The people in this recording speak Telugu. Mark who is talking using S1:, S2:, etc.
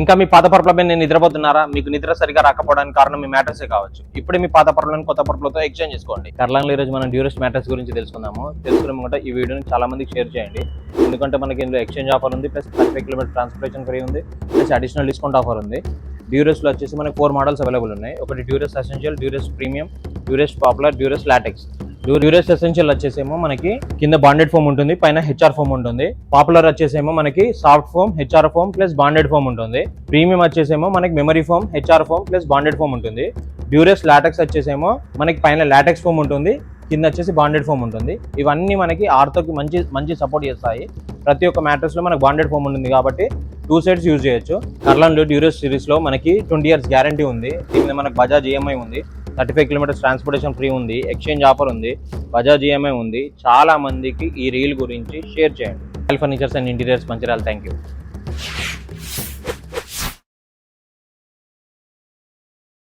S1: ఇంకా మీ పాత పరుపుల మీద నేను నిద్రపోతున్నారా? మీకు నిద్ర సరిగా రాకపోవడానికి కారణం మీ మ్యాట్రసే కావచ్చు. ఇప్పుడే మీ పాత పరుపులను కొత్త పరుపులతో ఎక్స్చేంజ్ చేసుకోండి. కర్లాంగ్లో ఈ రోజు మనం డ్యూరెస్ట్ మ్యాట్రస్ గురించి తెలుసుకుందాము. తెలుసుకున్నమాట ఈ వీడియోని చాలా మందికి షేర్ చేయండి. ఎందుకంటే మనకి ఇందులో ఎక్స్చేంజ్ ఆఫర్ ఉంది, ప్లస్ 35 కిలోమీటర్ ట్రాన్స్పోర్టేషన్ ఫ్రీ ఉంది, ప్లస్ అడిషనల్ డిస్కౌంట్ ఆఫర్ ఉంది. డ్యూరెస్ట్లో వచ్చేసి మనకి 4 మోడల్స్ అవైలబుల్ ఉన్నాయి. ఒకటి Durest essential, Durest premium, Durest popular, Durest latex. Durest essential వచ్చేసేమో మనకి కింద బాండెడ్ ఫోమ్ ఉంటుంది, పైన హెచ్ఆర్ ఫోమ్ ఉంటుంది. పాపులర్ వచ్చేసేమో మనకి soft foam, HR foam plus bonded foam ఉంటుంది. ప్రీమియం వచ్చేసేమో మనకి memory foam, HR foam plus bonded foam ఉంటుంది. డ్యూరెస్ట్ లాటెక్స్ వచ్చేసేమో మనకి పైన లాటెక్స్ ఫోమ్ ఉంటుంది, కింద వచ్చేసి బాండెడ్ ఫోమ్ ఉంటుంది. ఇవన్నీ మనకి ఆర్థోకి మంచి సపోర్ట్ చేస్తాయి. ప్రతి ఒక్క మ్యాట్రెస్ లో మనకి బాండెడ్ ఫోమ్ ఉంటుంది కాబట్టి 2 సైడ్స్ యూజ్ చేయొచ్చు. కర్లాన్లో డ్యూరెస్ట్ సిరీస్ లో మనకి 20 years గ్యారంటీ ఉంది. దీని మీద మనకి బజాజ్ ఈఎంఐ ఉంది, 35 కిలోమీటర్స్ ట్రాన్స్పోర్టేషన్ ఫ్రీ ఉంది, ఎక్స్చేంజ్ ఆఫర్ ఉంది, బజాజ్ ఈఎంఐ ఉంది. చాలా మందికి ఈ రీల్ గురించి షేర్ చేయండి. Furnitures and interiors Mancherial. Thank you.